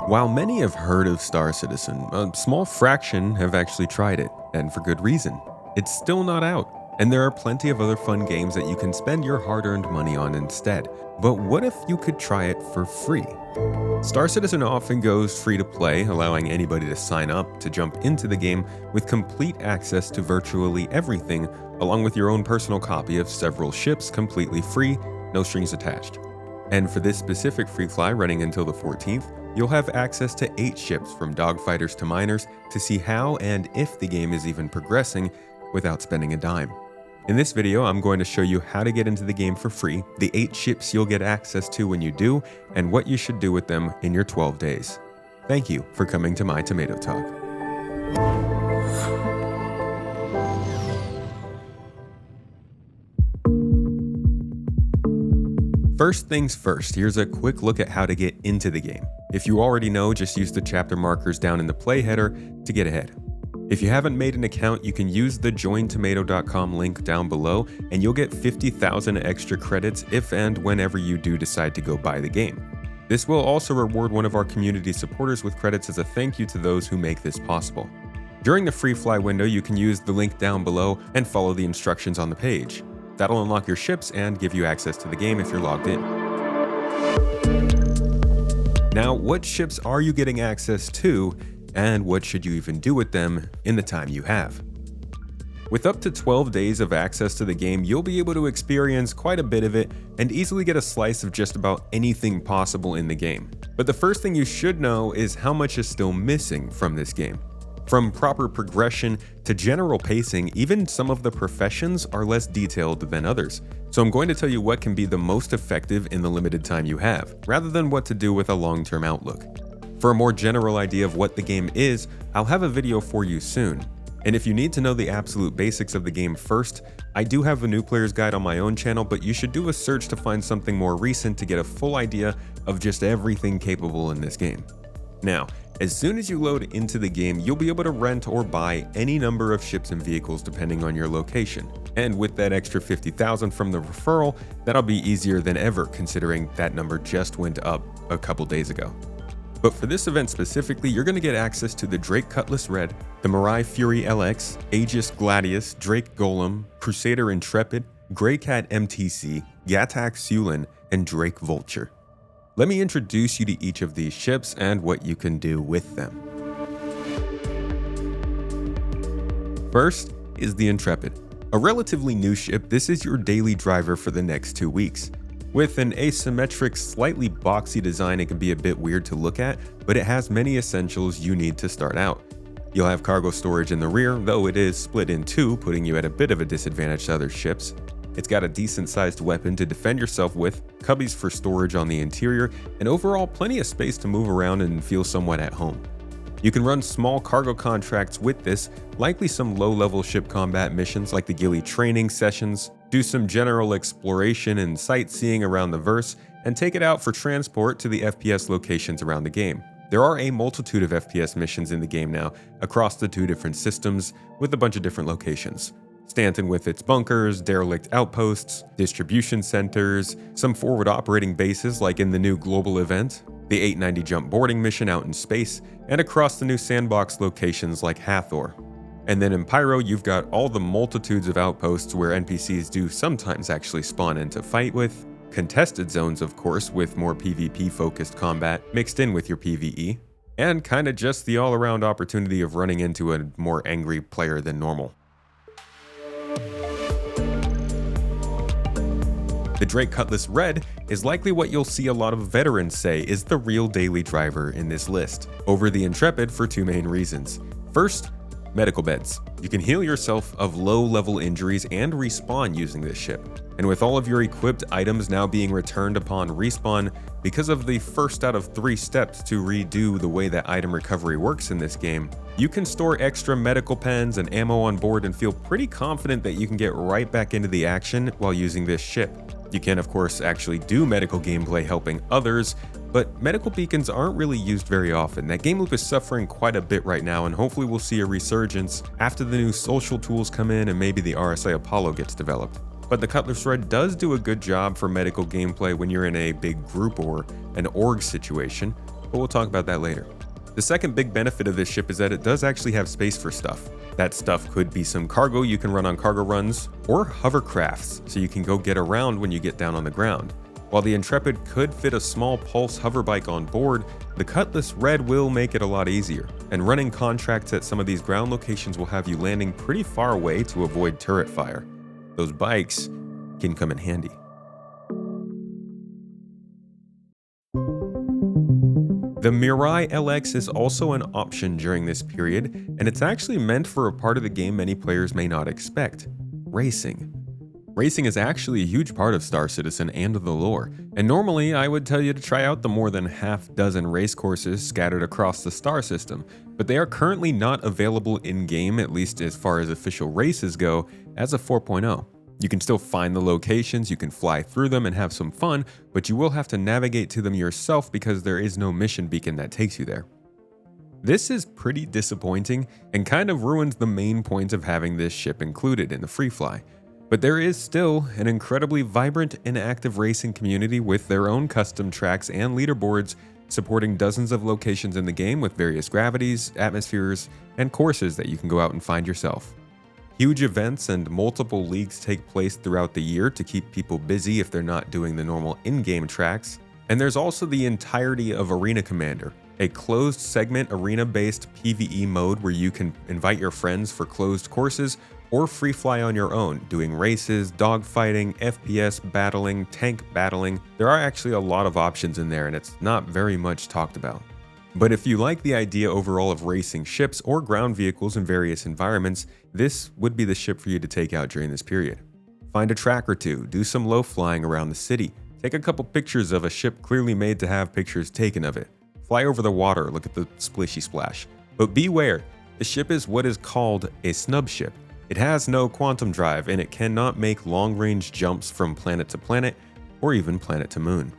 While many have heard of Star Citizen, a small fraction have actually tried it, and for good reason. It's still not out, and there are plenty of other fun games that you can spend your hard-earned money on instead. But what if you could try it for free? Star Citizen often goes free to play, allowing anybody to sign up to jump into the game with complete access to virtually everything, along with your own personal copy of several ships completely free, no strings attached. And for this specific free fly running until the 14th, you'll have access to 8 ships from dogfighters to miners to see how and if the game is even progressing without spending a dime. In this video, I'm going to show you how to get into the game for free, the 8 ships you'll get access to when you do, and what you should do with them in your 12 days. Thank you for coming to my Tomato Talk. First things first, here's a quick look at how to get into the game. If you already know, just use the chapter markers down in the play header to get ahead. If you haven't made an account, you can use the jointomato.com link down below and you'll get 50,000 extra credits if and whenever you do decide to go buy the game. This will also reward one of our community supporters with credits as a thank you to those who make this possible. During the free fly window, you can use the link down below and follow the instructions on the page. That'll unlock your ships and give you access to the game if you're logged in. Now, what ships are you getting access to, and what should you even do with them in the time you have? With up to 12 days of access to the game, you'll be able to experience quite a bit of it and easily get a slice of just about anything possible in the game. But the first thing you should know is how much is still missing from this game. From proper progression to general pacing, even some of the professions are less detailed than others. So I'm going to tell you what can be the most effective in the limited time you have, rather than what to do with a long-term outlook. For a more general idea of what the game is, I'll have a video for you soon. And if you need to know the absolute basics of the game first, I do have a new player's guide on my own channel, but you should do a search to find something more recent to get a full idea of just everything capable in this game. Now, as soon as you load into the game, you'll be able to rent or buy any number of ships and vehicles depending on your location. And with that extra 50,000 from the referral, that'll be easier than ever considering that number just went up a couple days ago. But for this event specifically, you're going to get access to the Drake Cutlass Red, the Mirai Fury LX, Aegis Gladius, Drake Golem, Crusader Intrepid, Greycat MTC, Gatak Sulin, and Drake Vulture. Let me introduce you to each of these ships and what you can do with them. First is the Intrepid. A relatively new ship, this is your daily driver for the next 2 weeks. With an asymmetric, slightly boxy design, it can be a bit weird to look at, but it has many essentials you need to start out. You'll have cargo storage in the rear, though it is split in two, putting you at a bit of a disadvantage to other ships. It's got a decent sized weapon to defend yourself with, cubbies for storage on the interior, and overall plenty of space to move around and feel somewhat at home. You can run small cargo contracts with this, likely some low-level ship combat missions like the ghillie training sessions, do some general exploration and sightseeing around the verse, and take it out for transport to the FPS locations around the game. There are a multitude of FPS missions in the game now, across the 2 different systems, with a bunch of different locations. Stanton with its bunkers, derelict outposts, distribution centers, some forward operating bases like in the new global event, the 890 jump boarding mission out in space, and across the new sandbox locations like Hathor. And then in Pyro, you've got all the multitudes of outposts where NPCs do sometimes actually spawn in to fight with, contested zones of course with more PvP focused combat mixed in with your PvE, and kinda just the all-around opportunity of running into a more angry player than normal. The Drake Cutlass Red is likely what you'll see a lot of veterans say is the real daily driver in this list, over the Intrepid for 2 main reasons. First, medical beds. You can heal yourself of low-level injuries and respawn using this ship. And with all of your equipped items now being returned upon respawn, because of the first out of 3 steps to redo the way that item recovery works in this game, you can store extra medical pens and ammo on board and feel pretty confident that you can get right back into the action while using this ship. You can of course actually do medical gameplay helping others, but medical beacons aren't really used very often. That game loop is suffering quite a bit right now, and hopefully we'll see a resurgence after the new social tools come in and maybe the RSA Apollo gets developed. But the Cutlass Red does do a good job for medical gameplay when you're in a big group or an org situation, but we'll talk about that later. The second big benefit of this ship is that it does actually have space for stuff. That stuff could be some cargo you can run on cargo runs, or hovercrafts, so you can go get around when you get down on the ground. While the Intrepid could fit a small Pulse hoverbike on board, the Cutlass Red will make it a lot easier, and running contracts at some of these ground locations will have you landing pretty far away to avoid turret fire. Those bikes can come in handy. The Mirai LX is also an option during this period, and it's actually meant for a part of the game many players may not expect: racing. Racing is actually a huge part of Star Citizen and the lore, and normally I would tell you to try out the more than half dozen race courses scattered across the star system, but they are currently not available in-game, at least as far as official races go, as of 4.0. You can still find the locations, you can fly through them and have some fun, but you will have to navigate to them yourself because there is no mission beacon that takes you there. This is pretty disappointing and kind of ruins the main point of having this ship included in the free fly. But there is still an incredibly vibrant and active racing community with their own custom tracks and leaderboards, supporting dozens of locations in the game with various gravities, atmospheres, and courses that you can go out and find yourself. Huge events and multiple leagues take place throughout the year to keep people busy if they're not doing the normal in-game tracks. And there's also the entirety of Arena Commander, a closed segment arena-based PvE mode where you can invite your friends for closed courses or free fly on your own, doing races, dogfighting, FPS battling, tank battling. There are actually a lot of options in there and it's not very much talked about. But if you like the idea overall of racing ships or ground vehicles in various environments, this would be the ship for you to take out during this period. Find a track or two, do some low flying around the city, take a couple pictures of a ship clearly made to have pictures taken of it. Fly over the water, look at the splishy splash. But beware, the ship is what is called a snub ship. It has no quantum drive and it cannot make long-range jumps from planet to planet or even planet to moon.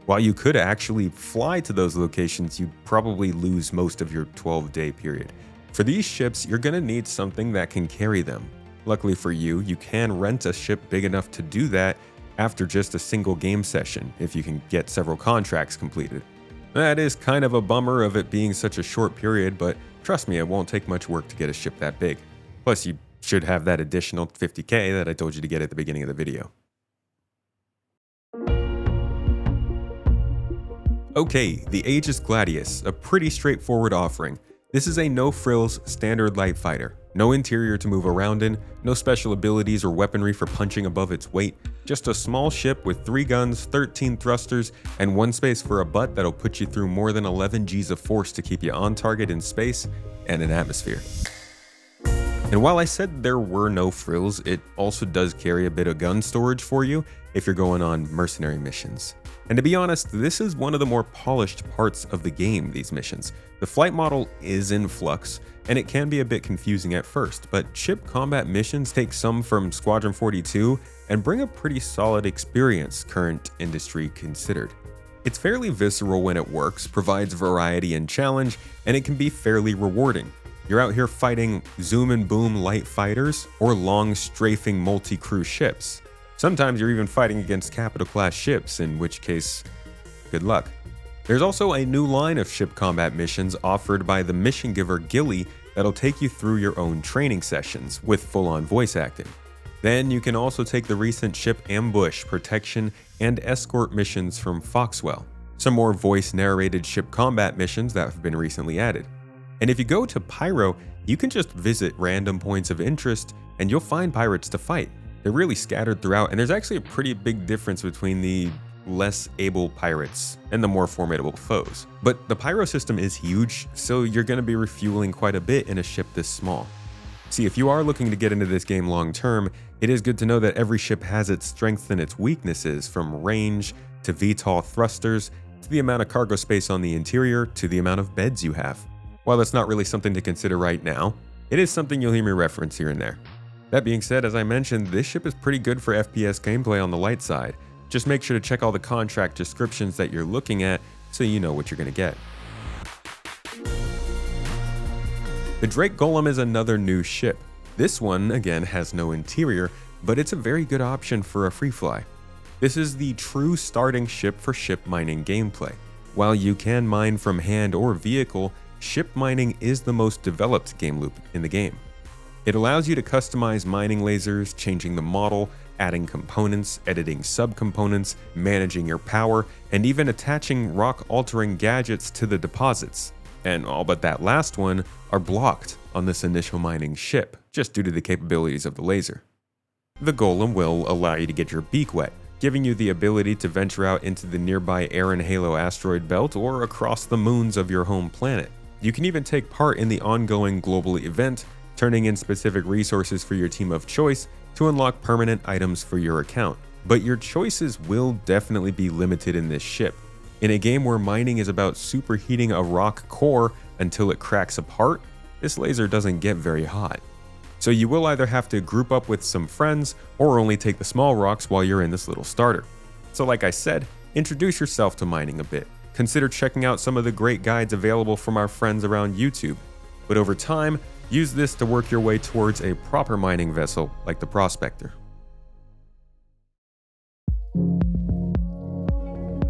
While you could actually fly to those locations, you'd probably lose most of your 12-day period. For these ships, you're going to need something that can carry them. Luckily for you, you can rent a ship big enough to do that after just a single game session, if you can get several contracts completed. That is kind of a bummer of it being such a short period, but trust me, it won't take much work to get a ship that big. Plus, you should have that additional 50k that I told you to get at the beginning of the video. Okay, the Aegis Gladius, a pretty straightforward offering. This is a no-frills standard light fighter. No interior to move around in, no special abilities or weaponry for punching above its weight, just a small ship with 3 guns, 13 thrusters, and 1 space for a butt that'll put you through more than 11 Gs of force to keep you on target in space and in atmosphere. And while I said there were no frills, it also does carry a bit of gun storage for you if you're going on mercenary missions. And to be honest, this is one of the more polished parts of the game, these missions. The flight model is in flux, and it can be a bit confusing at first, but ship combat missions take some from Squadron 42 and bring a pretty solid experience, current industry considered. It's fairly visceral when it works, provides variety and challenge, and it can be fairly rewarding. You're out here fighting zoom and boom light fighters or long strafing multi-crew ships. Sometimes you're even fighting against capital class ships, in which case, good luck. There's also a new line of ship combat missions offered by the mission giver Gilly that'll take you through your own training sessions with full-on voice acting. Then you can also take the recent ship ambush, protection, and escort missions from Foxwell, some more voice narrated ship combat missions that have been recently added. And if you go to Pyro, you can just visit random points of interest and you'll find pirates to fight. They're really scattered throughout, and there's actually a pretty big difference between the less able pirates and the more formidable foes. But the pyro system is huge, so you're going to be refueling quite a bit in a ship this small. See, if you are looking to get into this game long term, it is good to know that every ship has its strengths and its weaknesses, from range to VTOL thrusters, to the amount of cargo space on the interior, to the amount of beds you have. While that's not really something to consider right now, it is something you'll hear me reference here and there. That being said, as I mentioned, this ship is pretty good for FPS gameplay on the light side. Just make sure to check all the contract descriptions that you're looking at so you know what you're going to get. The Drake Golem is another new ship. This one, again, has no interior, but it's a very good option for a free fly. This is the true starting ship for ship mining gameplay. While you can mine from hand or vehicle, ship mining is the most developed game loop in the game. It allows you to customize mining lasers, changing the model, adding components, editing subcomponents, managing your power, and even attaching rock-altering gadgets to the deposits. And all but that last one are blocked on this initial mining ship, just due to the capabilities of the laser. The golem will allow you to get your beak wet, giving you the ability to venture out into the nearby Aaron Halo asteroid belt or across the moons of your home planet. You can even take part in the ongoing global event, turning in specific resources for your team of choice to unlock permanent items for your account. But your choices will definitely be limited in this ship. In a game where mining is about superheating a rock core until it cracks apart, this laser doesn't get very hot. So you will either have to group up with some friends or only take the small rocks while you're in this little starter. So like I said, introduce yourself to mining a bit. Consider checking out some of the great guides available from our friends around YouTube. But over time, use this to work your way towards a proper mining vessel like the Prospector.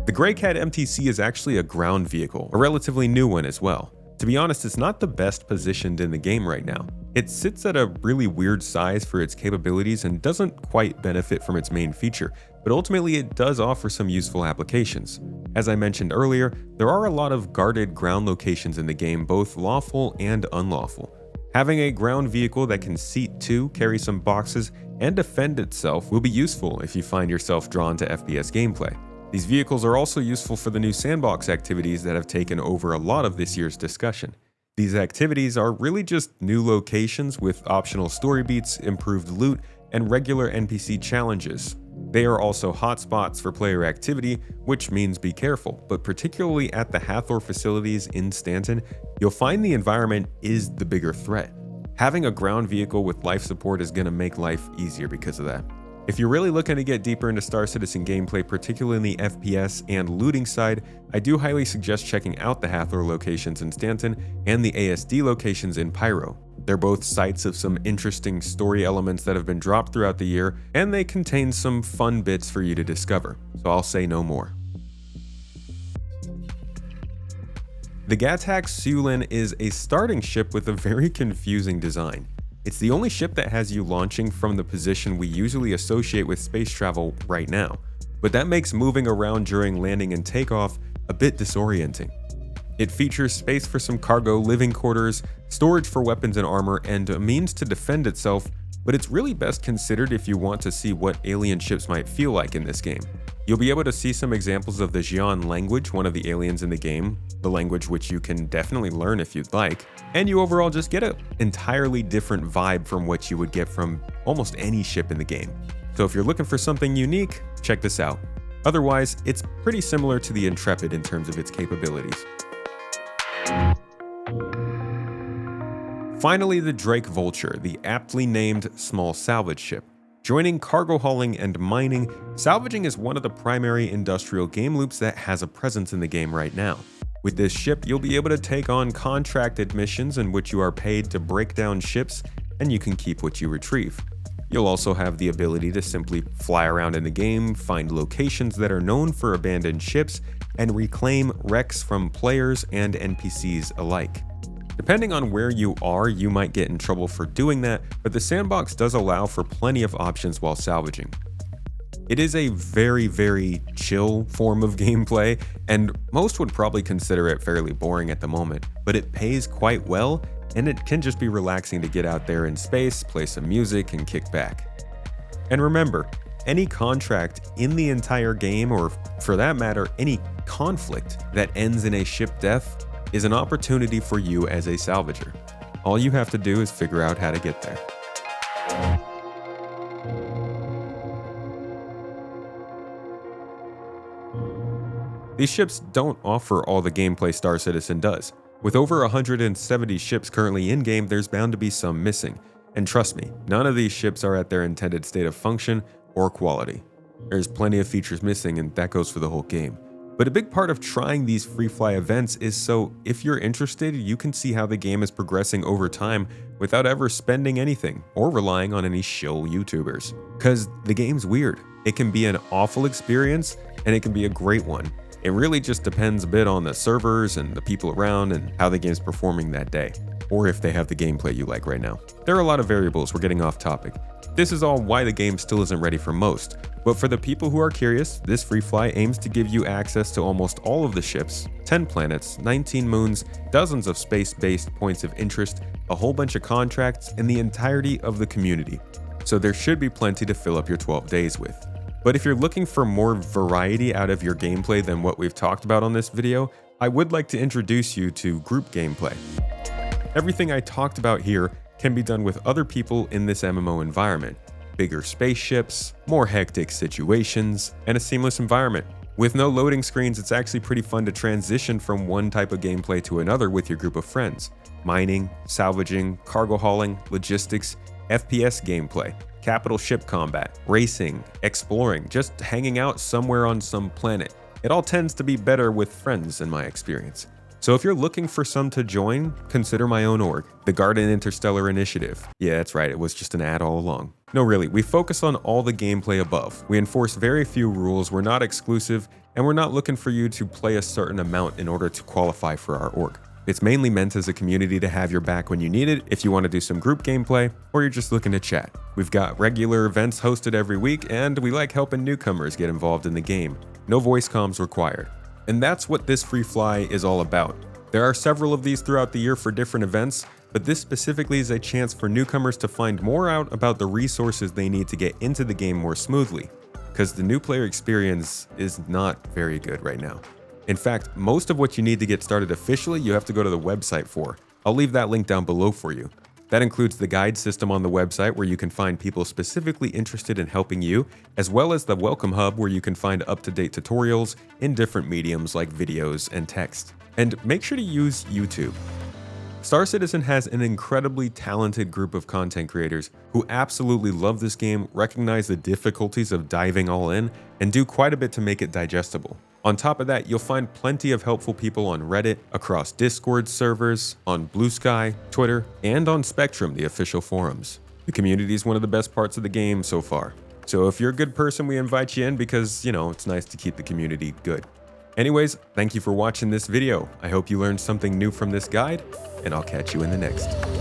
The Greycat MTC is actually a ground vehicle, a relatively new one as well. To be honest, it's not the best positioned in the game right now. It sits at a really weird size for its capabilities and doesn't quite benefit from its main feature, but ultimately it does offer some useful applications. As I mentioned earlier, there are a lot of guarded ground locations in the game, both lawful and unlawful. Having a ground vehicle that can seat two, carry some boxes, and defend itself will be useful if you find yourself drawn to FPS gameplay. These vehicles are also useful for the new sandbox activities that have taken over a lot of this year's discussion. These activities are really just new locations with optional story beats, improved loot, and regular NPC challenges. They are also hotspots for player activity, which means be careful, but particularly at the Hathor facilities in Stanton, you'll find the environment is the bigger threat. Having a ground vehicle with life support is going to make life easier because of that. If you're really looking to get deeper into Star Citizen gameplay, particularly in the FPS and looting side, I do highly suggest checking out the Hathor locations in Stanton and the ASD locations in Pyro. They're both sites of some interesting story elements that have been dropped throughout the year, and they contain some fun bits for you to discover, so I'll say no more. The Gattax Siulin is a starting ship with a very confusing design. It's the only ship that has you launching from the position we usually associate with space travel right now, but that makes moving around during landing and takeoff a bit disorienting. It features space for some cargo living quarters, storage for weapons and armor, and a means to defend itself, but it's really best considered if you want to see what alien ships might feel like in this game. You'll be able to see some examples of the Xi'an language, one of the aliens in the game, the language which you can definitely learn if you'd like, and you overall just get an entirely different vibe from what you would get from almost any ship in the game. So if you're looking for something unique, check this out. Otherwise, it's pretty similar to the Intrepid in terms of its capabilities. Finally, the Drake Vulture, the aptly named small salvage ship. Joining cargo hauling and mining, salvaging is one of the primary industrial game loops that has a presence in the game right now. With this ship, you'll be able to take on contracted missions in which you are paid to break down ships, and you can keep what you retrieve. You'll also have the ability to simply fly around in the game, find locations that are known for abandoned ships, and reclaim wrecks from players and NPCs alike. Depending on where you are, you might get in trouble for doing that, but the sandbox does allow for plenty of options while salvaging. It is a very chill form of gameplay, and most would probably consider it fairly boring at the moment, but it pays quite well, and it can just be relaxing to get out there in space, play some music, and kick back. And remember, any contract in the entire game, or for that matter, any conflict that ends in a ship death, is an opportunity for you as a salvager. All you have to do is figure out how to get there. These ships don't offer all the gameplay Star Citizen does. With over 170 ships currently in-game, there's bound to be some missing. And trust me, none of these ships are at their intended state of function or quality. There's plenty of features missing, and that goes for the whole game. But a big part of trying these free fly events is so if you're interested, you can see how the game is progressing over time without ever spending anything or relying on any shill YouTubers. Cause the game's weird. It can be an awful experience and it can be a great one. It really just depends a bit on the servers and the people around and how the game's performing that day, or if they have the gameplay you like right now. There are a lot of variables, we're getting off topic. This is all why the game still isn't ready for most, but for the people who are curious, this free fly aims to give you access to almost all of the ships, 10 planets, 19 moons, dozens of space-based points of interest, a whole bunch of contracts, and the entirety of the community. So there should be plenty to fill up your 12 days with. But if you're looking for more variety out of your gameplay than what we've talked about on this video, I would like to introduce you to group gameplay. Everything I talked about here can be done with other people in this MMO environment. Bigger spaceships, more hectic situations, and a seamless environment. With no loading screens, it's actually pretty fun to transition from one type of gameplay to another with your group of friends. Mining, salvaging, cargo hauling, logistics, FPS gameplay, capital ship combat, racing, exploring, just hanging out somewhere on some planet. It all tends to be better with friends in my experience. So if you're looking for some to join, consider my own org, the Garden Interstellar Initiative. Yeah, that's right, it was just an ad all along. No, really, we focus on all the gameplay above. We enforce very few rules, we're not exclusive, and we're not looking for you to play a certain amount in order to qualify for our org. It's mainly meant as a community to have your back when you need it, if you want to do some group gameplay, or you're just looking to chat. We've got regular events hosted every week, and we like helping newcomers get involved in the game. No voice comms required. And that's what this free fly is all about. There are several of these throughout the year for different events, but this specifically is a chance for newcomers to find more out about the resources they need to get into the game more smoothly, because the new player experience is not very good right now. In fact, most of what you need to get started officially, you have to go to the website for. I'll leave that link down below for you. That includes the guide system on the website where you can find people specifically interested in helping you, as well as the welcome hub where you can find up-to-date tutorials in different mediums like videos and text. And make sure to use YouTube. Star Citizen has an incredibly talented group of content creators who absolutely love this game, recognize the difficulties of diving all in, and do quite a bit to make it digestible. On top of that, you'll find plenty of helpful people on Reddit, across Discord servers, on Blue Sky, Twitter, and on Spectrum, the official forums. The community is one of the best parts of the game so far. So if you're a good person, we invite you in because, it's nice to keep the community good. Anyways, thank you for watching this video. I hope you learned something new from this guide, and I'll catch you in the next.